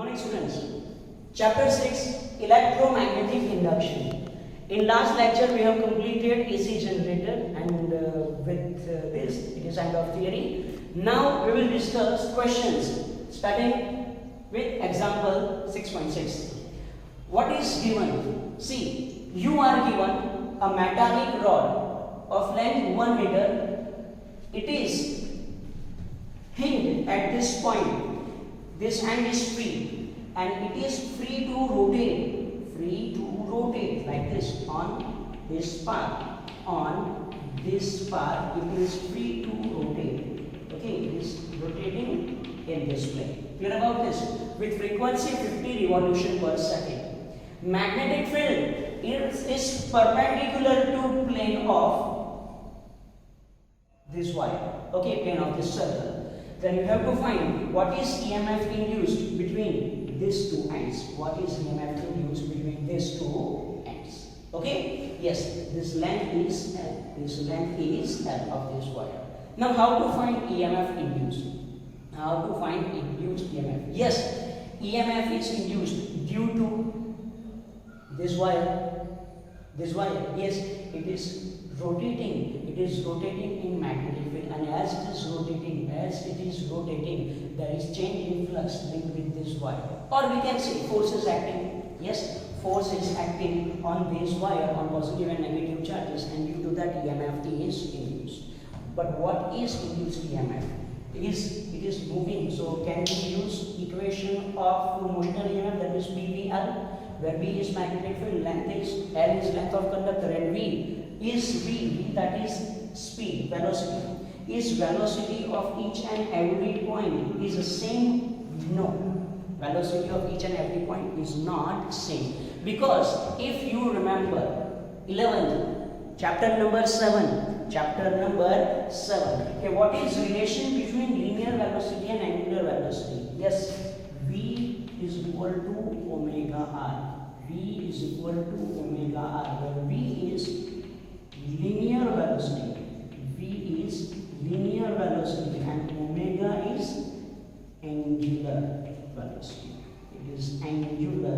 morning students. Chapter 6 Electromagnetic Induction. In last lecture we have completed AC generator and with this it is end of theory. Now we will discuss questions starting with example 6.6. What is given? See, you are given a metallic rod of length 1 meter. It is hinged at this point. This hand is free and it is free to rotate like this on this part. On this part it is free to rotate. Okay, it is rotating in this plane. Clear about this? With frequency 50 revolution per second. Magnetic field is perpendicular to plane of this wire. Okay, plane of this circle. Then you have to find what is EMF induced between these two ends. What is EMF induced between these two ends? Okay? Yes, this length is L. This length is L of this wire. Now, how to find EMF induced? How to find induced EMF? Yes, EMF is induced due to this wire. This wire. Yes, it is rotating. It is rotating in magnetic field, and as it is rotating, there is change in flux linked with this wire. Or we can say force is acting. Yes, force is acting on this wire on positive and negative charges, and due to that EMF is induced. But what is induced EMF? It is moving. So can we use equation of motional EMF, that is BVL, where B is magnetic field, length is L is length of conductor, and V is V, that is speed, velocity. Is velocity of each and every point is the same? No. Velocity of each and every point is not same. Because if you remember 11th, chapter number 7. Okay, what is relation between linear velocity and angular velocity? Yes, V is equal to omega R. V is equal to omega R, where V is linear velocity. V is linear velocity and omega is angular velocity. It is angular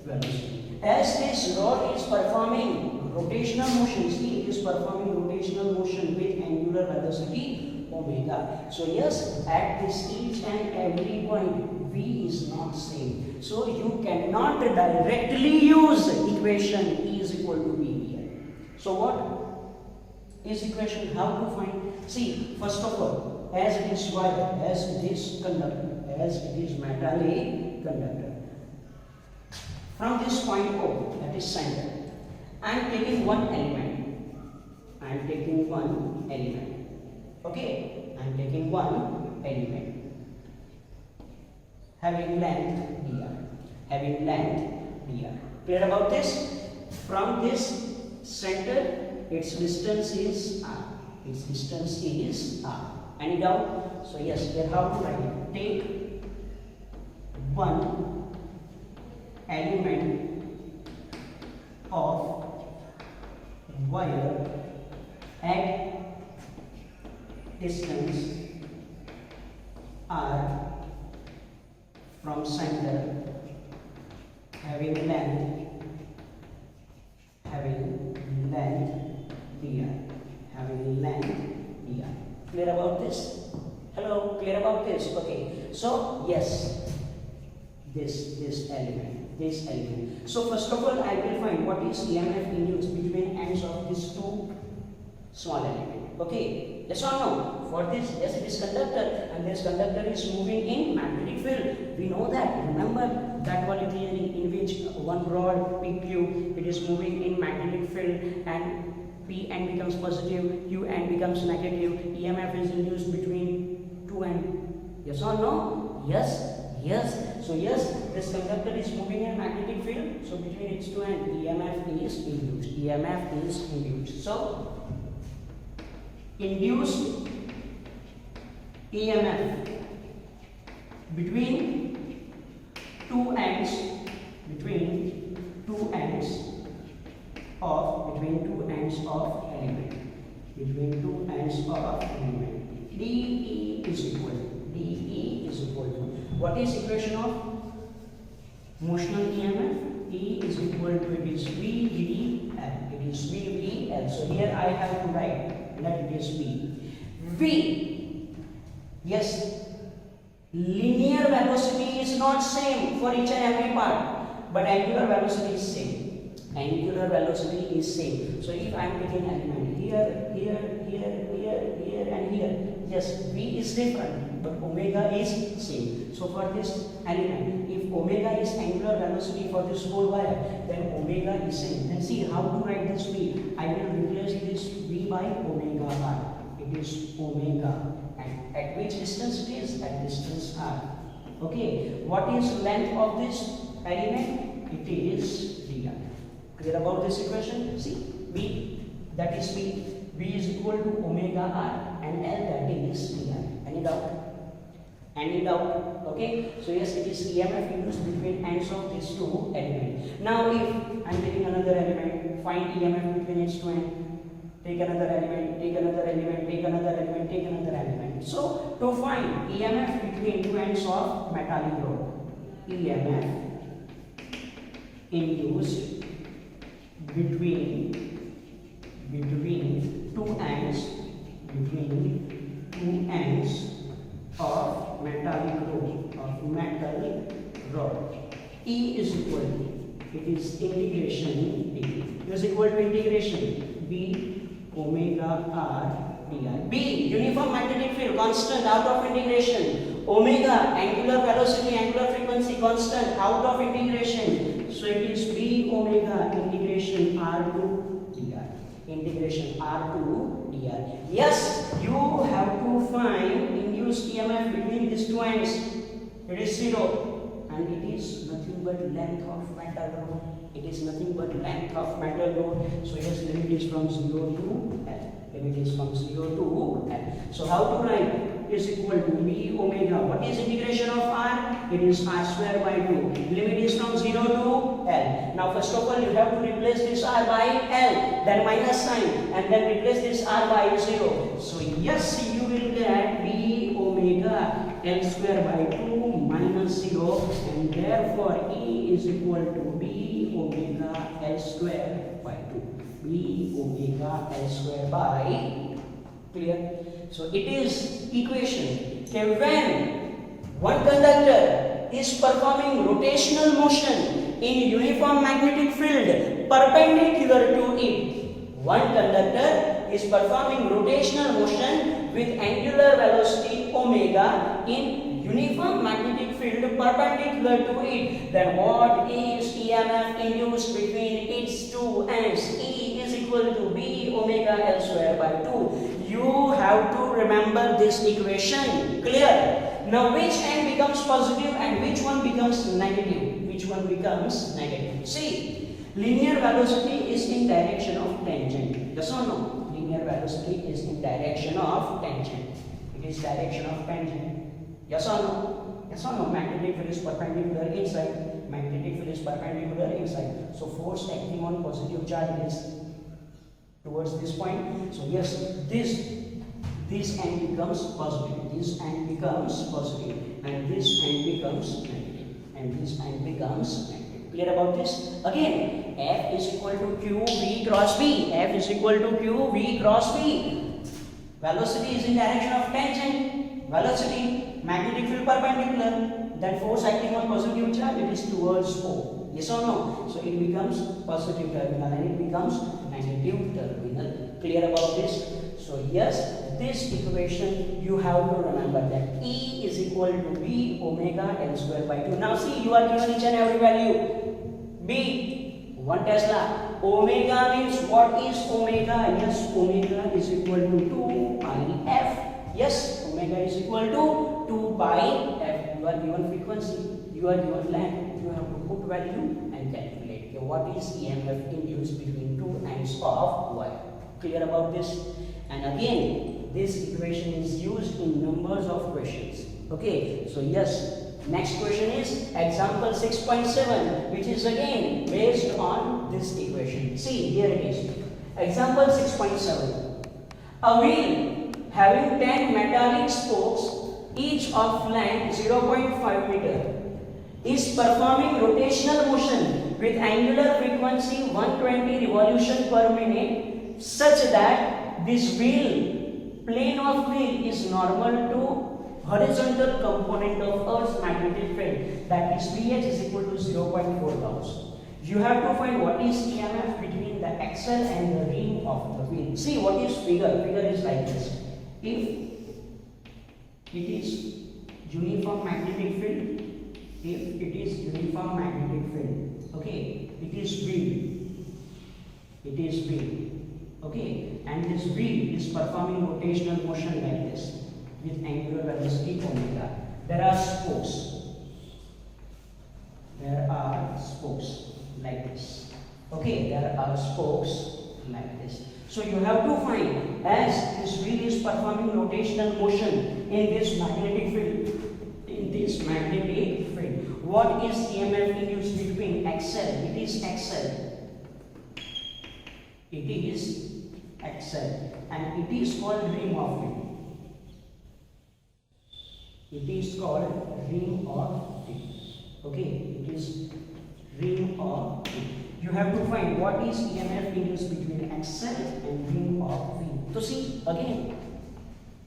velocity. As this rod is performing rotational motion, see, it is performing rotational motion with angular velocity omega. So yes, at this each and every point V is not same. So you cannot directly use equation E is equal to V here. So what is equation? How to find? See, first of all, as it is wire, as it is conductor, as it is metallic conductor, from this point O, that is center, I am taking one element. Okay, I am taking one element having length dr. Clear about this? From this center, its distance is r. Any doubt? So yes, here how to write it? Take one element of wire at distance r from center having length dr. Clear about this? Hello, clear about this? Okay. So yes, this element. So first of all, I will find what is EMF induced between ends of these two small elements. Okay. Yes or no? For this, yes, it is conductor, and this conductor is moving in magnetic field. We know that. Remember that one theory in which one rod PQ, it is moving in magnetic field, and P end becomes positive, Q end becomes negative. EMF is induced between two ends. Yes or no? Yes. So yes, this conductor is moving in magnetic field. So between its two ends, EMF is induced. So induced EMF between two ends of element. DE is equal to what is equation of Motional EMF E is equal to, it is VDL. It is VDL. So here I have to write that it is V. V. Yes. Linear velocity is not same for each and every part, but angular velocity is same. Angular velocity is same. So if I am taking element here, and here, yes, V is different, but omega is same. So for this element, if omega is angular velocity for this whole wire, then omega is same. Then see how to write this V. I will replace this V by omega r. It is omega. And at which distance it is? At distance r. Okay. What is length of this element? It is dr. Clear about this equation? See, V, that is V. V is equal to omega r, and L, that is dr. Any doubt? Any doubt? Okay. So yes, it is EMF induced between ends of these two elements. Now if I am taking another element, find EMF between its two ends. Take another element, take another element, take another element, take another element. So to find EMF between two ends of metallic rod, EMF induced between two ends of metal rod. E is equal to, it is integration d. Is equal to integration b omega r dr. B, uniform magnetic field, constant, out of integration. Omega, angular velocity, angular frequency, constant, out of integration. So it is b omega integration r to dr. Integration r to dr. Yes, you have to find induced EMF between these two ends. It is 0, and it is nothing but length of metal rod. It is nothing but length of metal rod. So yes, limit is from 0 to L. Limit is from 0 to L. So how to write? Is equal to b omega. What is integration of r? It is r square by 2. Limit is from 0 to L. Now first of all, you have to replace this r by L, then minus sign, and then replace this r by 0. So yes, you will get b omega L square by 2 minus 0, and therefore E is equal to b omega L square by 2. B omega L square by, clear? So it is equation. Okay, when one conductor is performing rotational motion in uniform magnetic field perpendicular to it, one conductor is performing rotational motion with angular velocity omega in uniform magnetic field perpendicular to it, then what is EMF induced between its two ends? E is equal to b omega L square by 2. You have to remember this equation. Clear? Now which end becomes positive and which one becomes negative? Which one becomes negative? See, linear velocity is in direction of tangent. Yes or no? Linear velocity is in direction of tangent. It is direction of tangent. Yes or no? Yes or no? Magnetic field is perpendicular inside. Magnetic field is perpendicular inside. So force acting on positive charge is towards this point. So yes, this end becomes positive. This end becomes positive, and this end becomes negative, and this end becomes negative. Clear about this? Again, F is equal to Q V cross B. F is equal to Q V cross B. Velocity is in direction of tangent. Velocity, magnetic field perpendicular. Then force acting on positive charge, it is towards O. Yes or no? So it becomes positive terminal and it becomes negative terminal. Clear about this? So yes, this equation you have to remember that E is equal to b omega L square by 2. Now see, you are given each and every value. B, 1 Tesla. Omega means what is omega? Yes, omega is equal to 2 pi f. Yes, omega is equal to 2 pi f. You are given frequency, you are given length. You have to put value and calculate. Okay, what is EMF induced between two ends of wire? Clear about this? And again, this equation is used in numbers of questions. Okay, so yes, next question is example 6.7, which is again based on this equation. See, here it is. Example 6.7. A wheel having 10 metallic spokes, each of length 0.5 meter, is performing rotational motion with angular frequency 120 revolution per minute such that this plane of wheel is normal to horizontal component of Earth's magnetic field, that is pH is equal to 0.4 Gauss. You have to find what is EMF between the axle and the rim of the wheel. See what is figure. Figure is like this. If it is uniform magnetic field, okay, it is wheel, okay, and this wheel is performing rotational motion like this with angular velocity omega. There are spokes like this, okay, there are spokes like this. So you have to find, as this wheel is performing rotational motion in this magnetic field, what is EMF induced between axle? It is axle, and it is called rim of wheel. Okay, it is rim of wheel. You have to find what is EMF induced between axle and rim of wheel. So see again,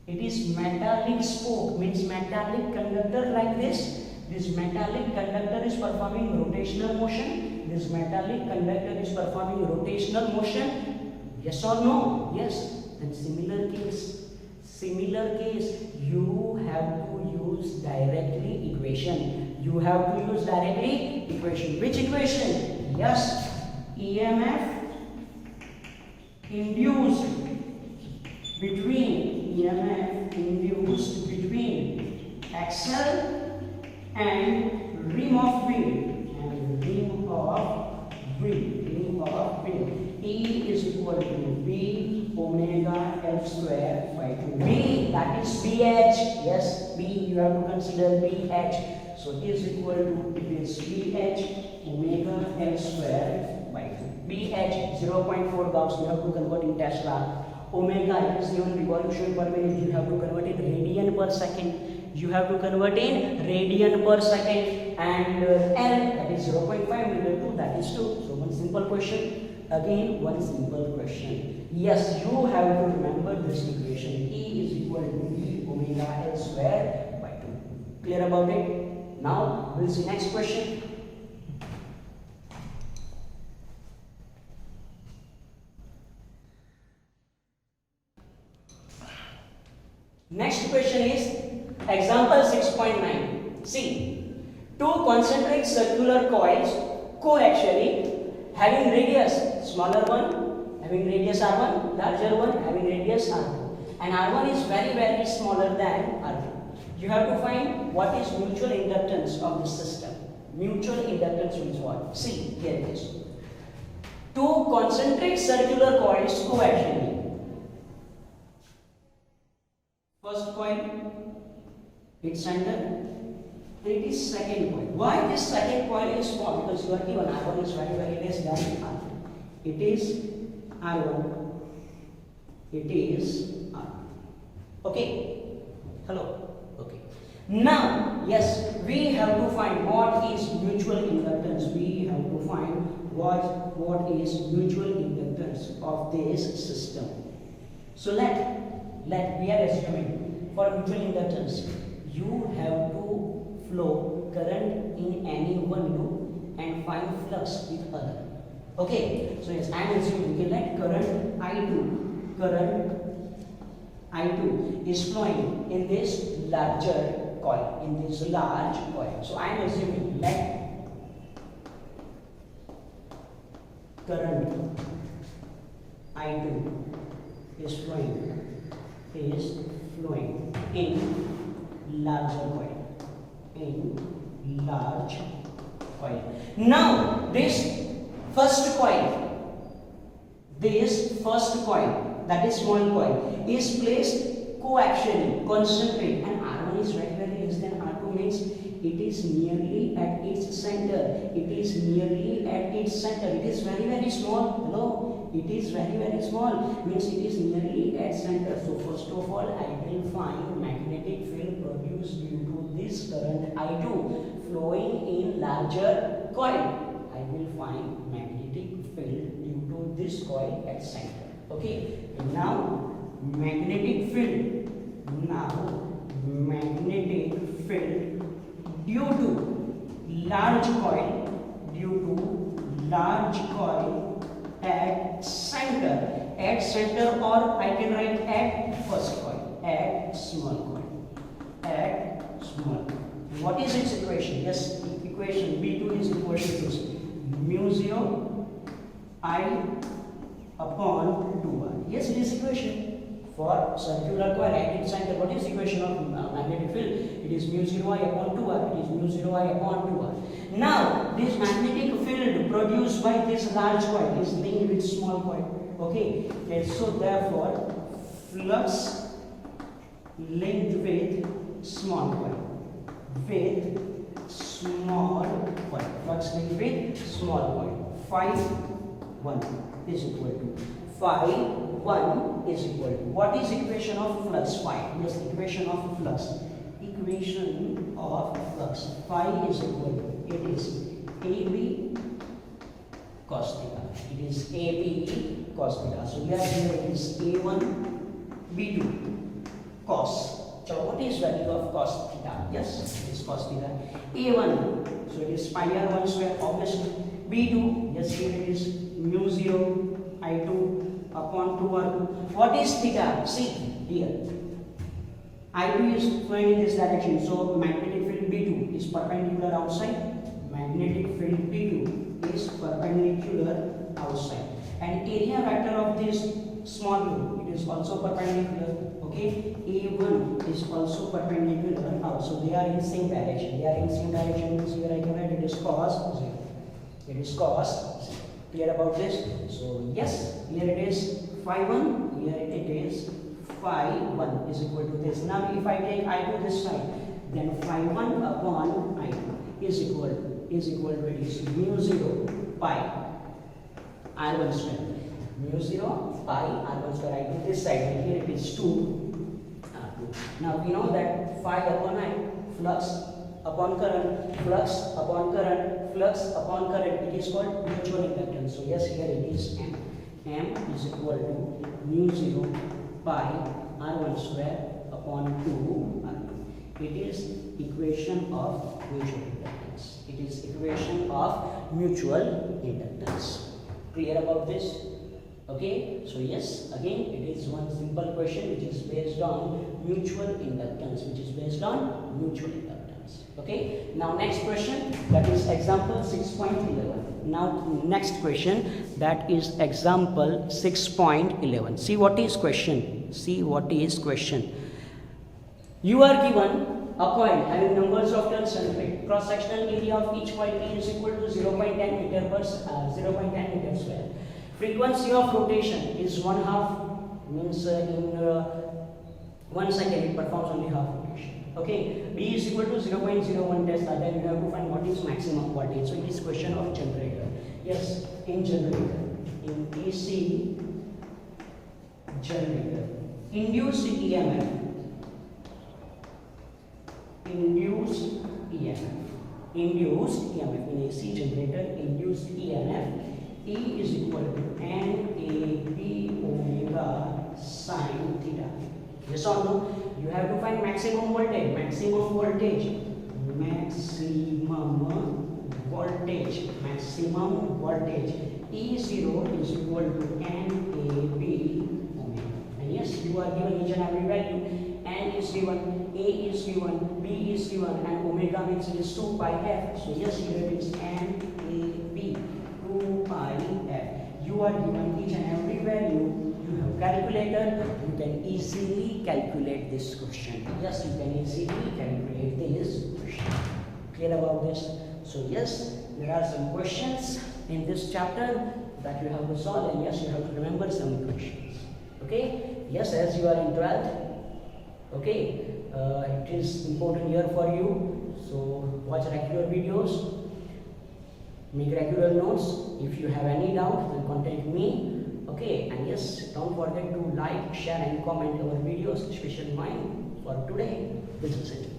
it is metallic spoke, means metallic conductor like this. This metallic conductor is performing rotational motion. This metallic conductor is performing rotational motion. Yes or no? Yes. Then similar case, you have to use directly equation. Which equation? Yes. EMF induced between axle and rim of wheel. E is equal to B omega L square by 2. B, that is BH. Yes, B, you have to consider BH. So it is equal to, BH omega L square by 2. BH 0.4 Gauss, you have to convert in Tesla. Omega is given revolution per minute, you have to convert in radian per second. And L, that is 0.5 meter 2, that is 2. So one simple question. Yes, you have to remember this equation. E is equal to B omega L square by 2. Clear about it? Now we'll see next question. Next question is example 6.9. See, two concentric circular coils coaxially having radius, smaller one having radius R1, larger one having radius R2, and R1 is very smaller than R2. You have to find what is mutual inductance of this system. Mutual inductance means what? See, here it is. Two concentric circular coils coaxially. First coil, its center, and it is second coil. Why this second coil is small? Because you are given R1 is very less than R2. It is R1. It is R2. Okay. Hello. Okay. Now, yes, we have to find what is mutual inductance. We have to find what is mutual inductance of this system. So let we are assuming for mutual inductance, you have to flow current in any one loop and find flux with other. Okay, so yes, I am assuming, okay, let current I2 is flowing in this larger coil, in this large coil. So I am assuming let current I2 is flowing in large coil. Now this first coil, that is small coil, is placed coaxially, concentric, and R1 is very less than R2, means it is nearly at its center. It is nearly at its center. It is very, very small. Hello? It is very, very small. Means it is nearly at center. So first of all, I will find magnetic field produced due to this current I2 flowing in larger coil. I will find magnetic field due to this coil at center. Okay. Now magnetic field. Now magnetic field due to large coil at center, or I can write at first coil, at small coil. What is its equation? Yes, equation B2 is equal to this, mu 0 I upon 2R. Yes, it is equation. For circular coil at its center, what is the equation of magnetic field? It is mu 0 I upon 2R. It is mu 0 I upon 2R. Now, this magnetic field produced by this large coil is linked with small coil. Okay, and so therefore, flux linked with small coil. Flux linked with small coil. Phi 1 is equal to phi 1 is equal to, what is equation of flux? Phi. Yes, equation of flux. Equation of flux. Phi is equal to, it is AB cos theta. It is AB cos theta. So here it is A1 B2 cos. So what is value of cos theta? Yes, it is cos theta. A1, so it is pi r1 square, obviously. B2, yes, here it is mu 0 I2 upon 2R2. What is theta? See here. I2 is flowing in this direction, so magnetic field B2 is perpendicular outside. Magnetic field B2 is perpendicular outside. And area vector of this small loop, it is also perpendicular. Okay, A1 is also perpendicular out. So they are in same direction. They are in same direction means here I can write it is cos 0. It is cos 0. Clear about this? So yes, here it is phi 1, here it is phi 1 is equal to this. Now if I take I2 this side, then phi 1 upon I2 is equal to it is mu 0 pi r1 square. Mu 0 pi r1 square. I do this side, and here it is 2 r2. Now we know that phi upon I, flux upon current, flux upon current, flux upon current, it is called mutual inductance. So yes, here it is M. M is equal to mu 0 pi r1 square upon 2 r2. It is equation of mutual inductance. It is equation of mutual inductance. Clear about this? Okay, so yes, again it is one simple question which is based on mutual inductance, Okay, now next question, that is example 6.11. Now next question, that is example 6.11. See what is question. You are given a coil having numbers of turns centered. Cross-sectional area of each coil is equal to 0.10 meter per 0.10 meter square. Frequency of rotation is 1/2, means in 1 second it performs only half rotation. Okay, B is equal to 0.01 Tesla. Then you have to find what is maximum voltage. So it is question of generator. Yes, in generator, in AC generator, induced EMF in AC generator, induced EMF E is equal to NAB omega sin theta. Yes or no? You have to find maximum voltage. E0 is equal to NAB omega. And yes, you are given each and every value. N is given, A is given, B is given, and omega means it is 2 pi f. So yes, here it is NAB 2 pi f. You are given each and every value. You have calculator. You can easily calculate this question. Yes, you can easily calculate this question. Clear about this? So yes, there are some questions in this chapter that you have to solve, and yes, you have to remember some questions. Okay? Yes, as you are in 12th. Okay, it is important year for you. So watch regular videos, make regular notes. If you have any doubt, then contact me. Okay, and yes, don't forget to like, share and comment our videos, especially mine. For today, this is it.